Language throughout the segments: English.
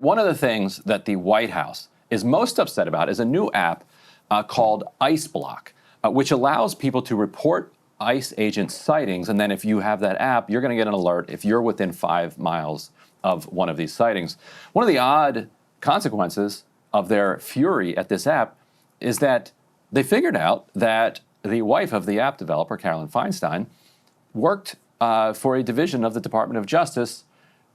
one of the things that the White House is most upset about is a new app called IceBlock, which allows people to report ICE agent sightings. And then if you have that app, you're going to get an alert if you're within 5 miles of one of these sightings. One of the odd consequences of their fury at this app is that they figured out that the wife of the app developer, Carolyn Feinstein, worked for a division of the Department of Justice,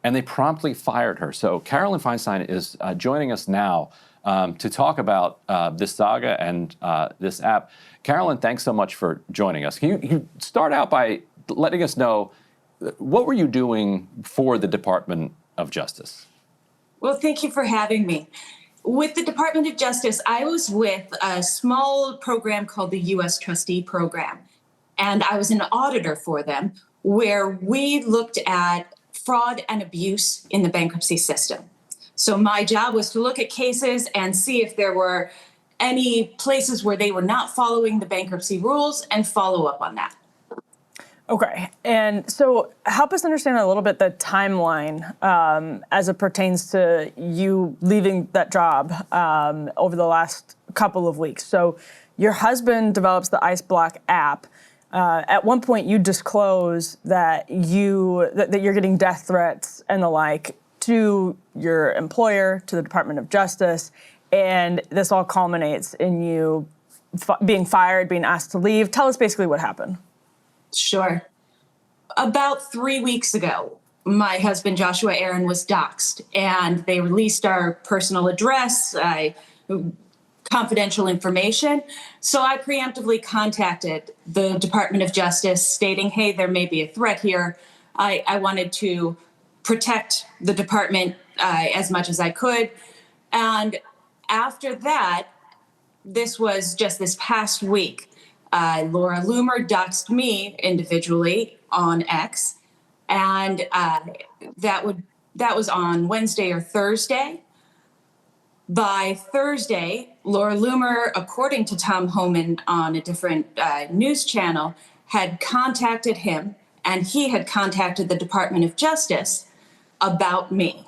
and they promptly fired her. So Carolyn Feinstein is joining us now to talk about this saga and this app. Carolyn, thanks so much for joining us. Can you start out by letting us know, what were you doing for the Department of Justice? Well, thank you for having me. With the Department of Justice, I was with a small program called the U.S. Trustee Program, and I was an auditor for them, where we looked at fraud and abuse in the bankruptcy system. So my job was to look at cases and see if there were any places where they were not following the bankruptcy rules and follow up on that. Okay, and so help us understand a little bit the timeline as it pertains to you leaving that job over the last couple of weeks. So your husband develops the IceBlock app. At one point, you disclose that you're getting death threats and the like to your employer, to the Department of Justice, and this all culminates in you being fired, being asked to leave. Tell us basically what happened. Sure. About 3 weeks ago, my husband, Joshua Aaron, was doxxed, and they released our personal address, confidential information. So I preemptively contacted the Department of Justice stating, hey, there may be a threat here. I wanted to protect the department as much as I could. And after that, this was just this past week, Laura Loomer doxed me individually on X, and that was on Wednesday or Thursday. By Thursday, Laura Loomer, according to Tom Homan on a different news channel, had contacted him, and he had contacted the Department of Justice about me.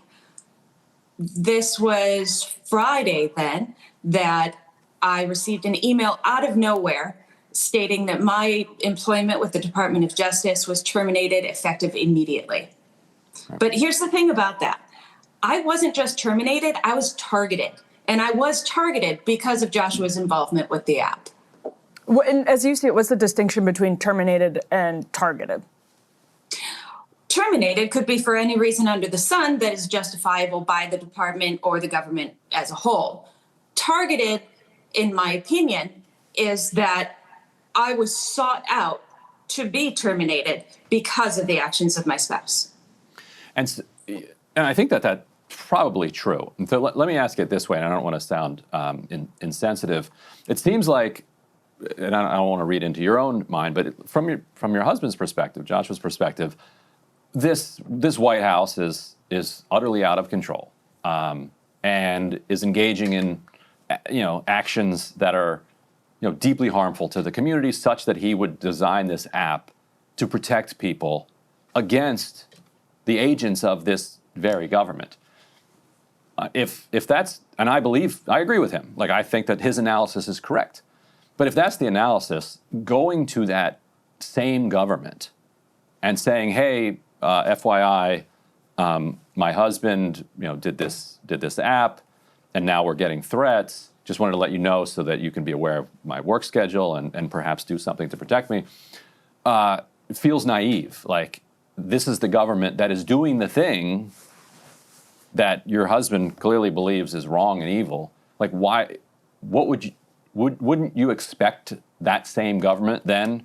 This was Friday then that I received an email out of nowhere stating that my employment with the Department of Justice was terminated effective immediately. But here's the thing about that. I wasn't just terminated, I was targeted. And I was targeted because of Joshua's involvement with the app. And as you see it, what's the distinction between terminated and targeted? Terminated could be for any reason under the sun that is justifiable by the department or the government as a whole. Targeted, in my opinion, is that I was sought out to be terminated because of the actions of my spouse. And I think that's probably true. And so let me ask it this way, and I don't want to sound insensitive. It seems like, and I don't want to read into your own mind, but from your husband's perspective, Joshua's perspective, this White House is utterly out of control and is engaging in actions that are deeply harmful to the community, such that he would design this app to protect people against the agents of this very government. If that's, and I agree with him. Like, I think that his analysis is correct. But if that's the analysis, going to that same government and saying, hey, FYI, my husband, did this app, and now we're getting threats. Just wanted to let you know so that you can be aware of my work schedule and perhaps do something to protect me. It feels naive. Like, this is the government that is doing the thing that your husband clearly believes is wrong and evil. Like, why? Wouldn't you expect that same government then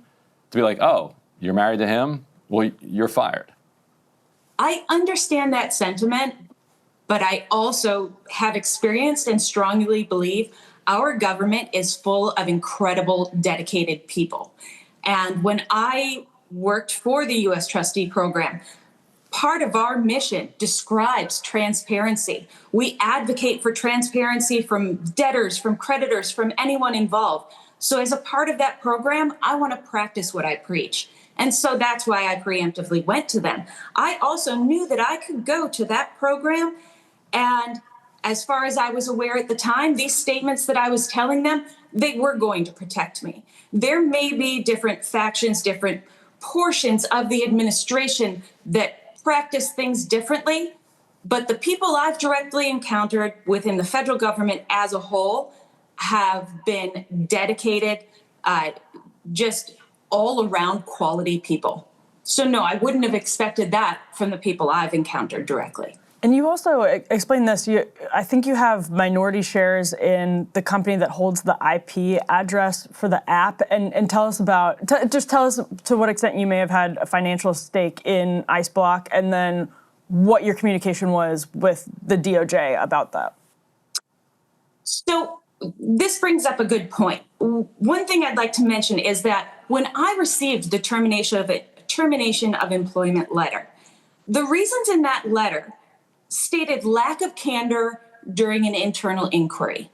to be like, oh, you're married to him? Well, you're fired. I understand that sentiment, but I also have experienced and strongly believe our government is full of incredible, dedicated people. And when I worked for the U.S. Trustee Program, part of our mission describes transparency. We advocate for transparency from debtors, from creditors, from anyone involved. So as a part of that program, I want to practice what I preach. And so that's why I preemptively went to them. I also knew that I could go to that program And as far as I was aware at the time, these statements that I was telling them, they were going to protect me. There may be different factions, different portions of the administration that practice things differently, but the people I've directly encountered within the federal government as a whole have been dedicated, just all around quality people. So no, I wouldn't have expected that from the people I've encountered directly. And you also explained this. I think you have minority shares in the company that holds the IP address for the app. And tell us about, just tell us to what extent you may have had a financial stake in IceBlock, and then what your communication was with the DOJ about that. So this brings up a good point. One thing I'd like to mention is that when I received the termination of employment letter, the reasons in that letter stated lack of candor during an internal inquiry.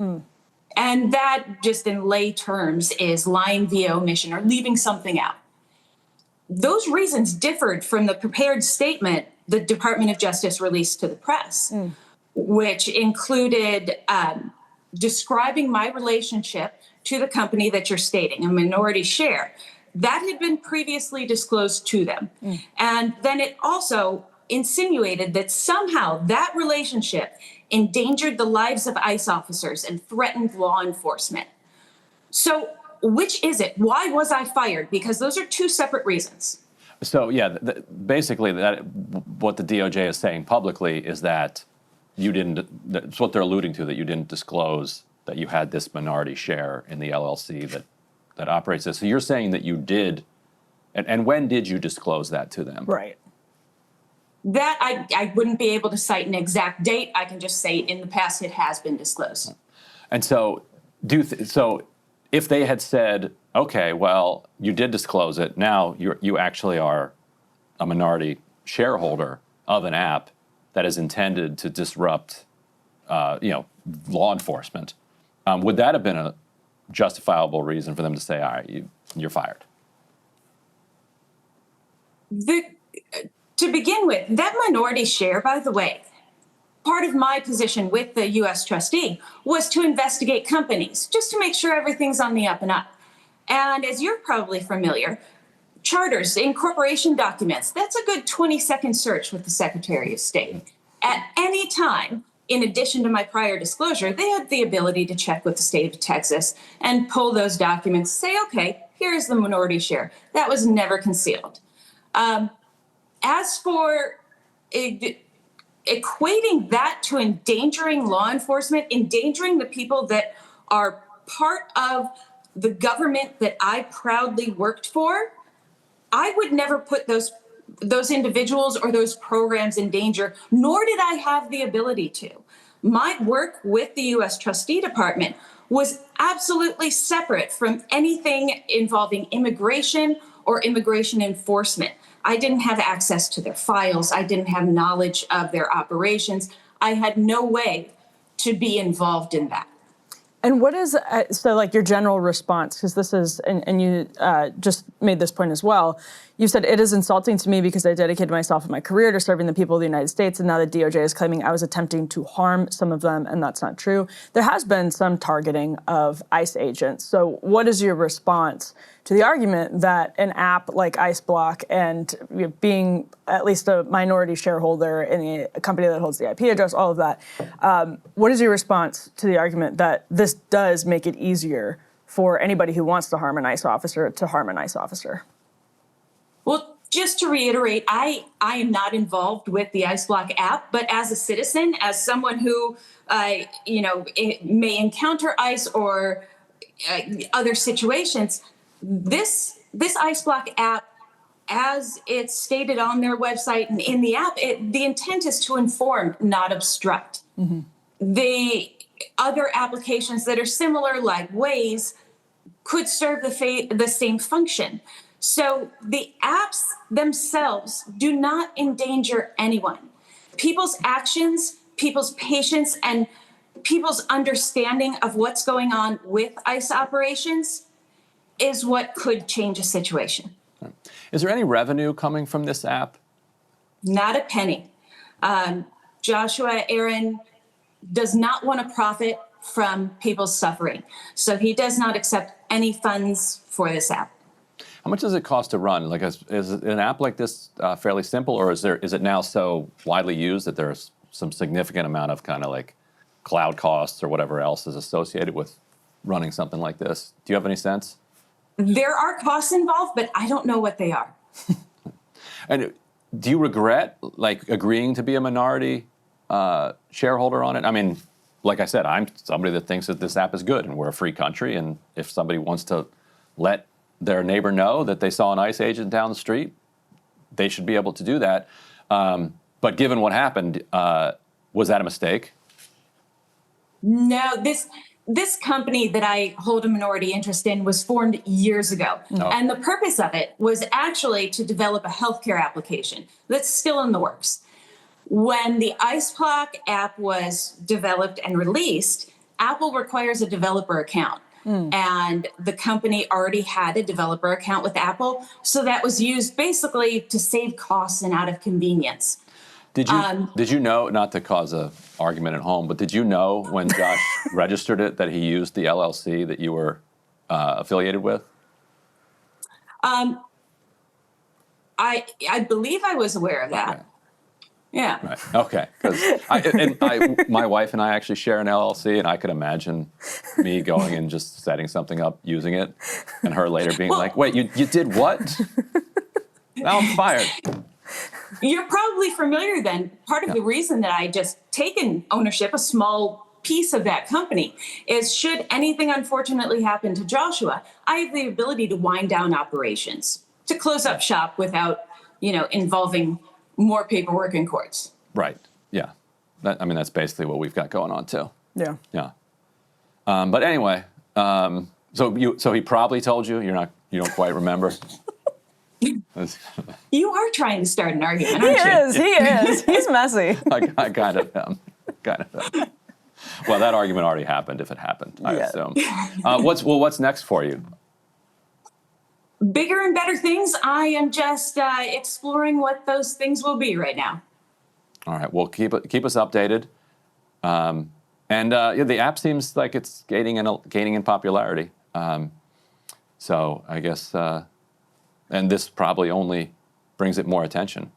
And that, just in lay terms, is lying via omission or leaving something out. Those reasons differed from the prepared statement the Department of Justice released to the press, which included describing my relationship to the company that you're stating, a minority share. That had been previously disclosed to them. And then it also insinuated that somehow that relationship endangered the lives of ICE officers and threatened law enforcement. So which is it? Why was I fired? Because those are two separate reasons. So yeah, basically what the DOJ is saying publicly is that you didn't, that's what they're alluding to, that you didn't disclose that you had this minority share in the LLC that operates this. So you're saying that you did, and when did you disclose that to them? Right. That I wouldn't be able to cite an exact date. I can just say in the past it has been disclosed. And so, so if they had said, okay, well, you did disclose it, now you actually are a minority shareholder of an app that is intended to disrupt, law enforcement, would that have been a justifiable reason for them to say, all right, you're fired? To begin with, that minority share, by the way, part of my position with the U.S. trustee was to investigate companies, just to make sure everything's on the up and up. And as you're probably familiar, charters, incorporation documents, that's a good 20-second search with the Secretary of State. At any time, in addition to my prior disclosure, they had the ability to check with the state of Texas and pull those documents, say, okay, here's the minority share. That was never concealed. As for equating that to endangering law enforcement, endangering the people that are part of the government that I proudly worked for, I would never put those individuals or those programs in danger, nor did I have the ability to. My work with the U.S. Trustee Department was absolutely separate from anything involving immigration or immigration enforcement. I didn't have access to their files. I didn't have knowledge of their operations. I had no way to be involved in that. And what is, so like your general response, because this is, and you just made this point as well, you said it is insulting to me because I dedicated myself and my career to serving the people of the United States, and now the DOJ is claiming I was attempting to harm some of them, and that's not true. There has been some targeting of ICE agents. So what is your response to the argument that an app like IceBlock and being at least a minority shareholder in the company that holds the IP address, all of that, what is your response to the argument that this does make it easier for anybody who wants to harm an ICE officer to harm an ICE officer? Well, just to reiterate, I am not involved with the IceBlock app, but as a citizen, as someone who, may encounter ICE or other situations, this IceBlock app, as it's stated on their website and in the app, the intent is to inform, not obstruct. Mm-hmm. The other applications that are similar, like Waze, could serve the same function. So the apps themselves do not endanger anyone. People's actions, people's patience, and people's understanding of what's going on with ICE operations is what could change a situation. Is there any revenue coming from this app? Not a penny. Joshua Aaron does not want to profit from people's suffering. So he does not accept any funds for this app. How much does it cost to run? Like, is an app like this fairly simple, or is it now so widely used that there's some significant amount of kind of like cloud costs or whatever else is associated with running something like this? Do you have any sense? There are costs involved, but I don't know what they are. And do you regret like agreeing to be a minority shareholder on it? I mean, like I said, I'm somebody that thinks that this app is good, and we're a free country, and if somebody wants to let their neighbor know that they saw an ICE agent down the street, they should be able to do that. But given what happened, was that a mistake? No, this company that I hold a minority interest in was formed years ago. Oh. And the purpose of it was actually to develop a healthcare application that's still in the works. When the IceBlock app was developed and released, Apple requires a developer account. And the company already had a developer account with Apple. So that was used basically to save costs and out of convenience. Did you know, not to cause an argument at home, but did you know when Josh registered it that he used the LLC that you were affiliated with? I believe I was aware of that. Okay. Yeah. Right. Okay. Because my wife and I actually share an LLC, and I could imagine me going and just setting something up, using it, and her later being like, "Wait, you did what? Now I'm fired." You're probably familiar then. Part of the reason that I just taken ownership, a small piece of that company, is should anything unfortunately happen to Joshua, I have the ability to wind down operations, to close up shop without, involving more paperwork in courts. Right. Yeah. That's basically what we've got going on too. Yeah. Yeah. But anyway, so he probably told you. You don't quite remember. You are trying to start an argument, aren't you? He is. He's messy. I kind of am. Well, that argument already happened, if it happened, I assume. What's next for you? Bigger and better things. I am just exploring what those things will be right now. All right. Well, keep us updated. The app seems like it's gaining in popularity. So I guess, and this probably only brings it more attention.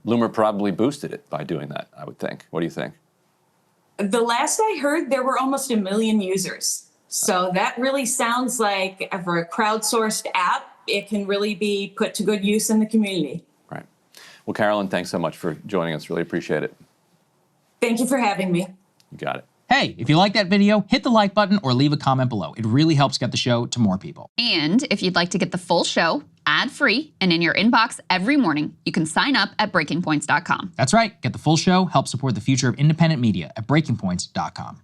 Loomer probably boosted it by doing that, I would think. What do you think? The last I heard, there were almost 1 million users. So that really sounds like for a crowdsourced app, it can really be put to good use in the community. Right. Well, Carolyn, thanks so much for joining us. Really appreciate it. Thank you for having me. You got it. Hey, if you like that video, hit the like button or leave a comment below. It really helps get the show to more people. And if you'd like to get the full show, ad-free, and in your inbox every morning, you can sign up at breakingpoints.com. That's right. Get the full show, help support the future of independent media at breakingpoints.com.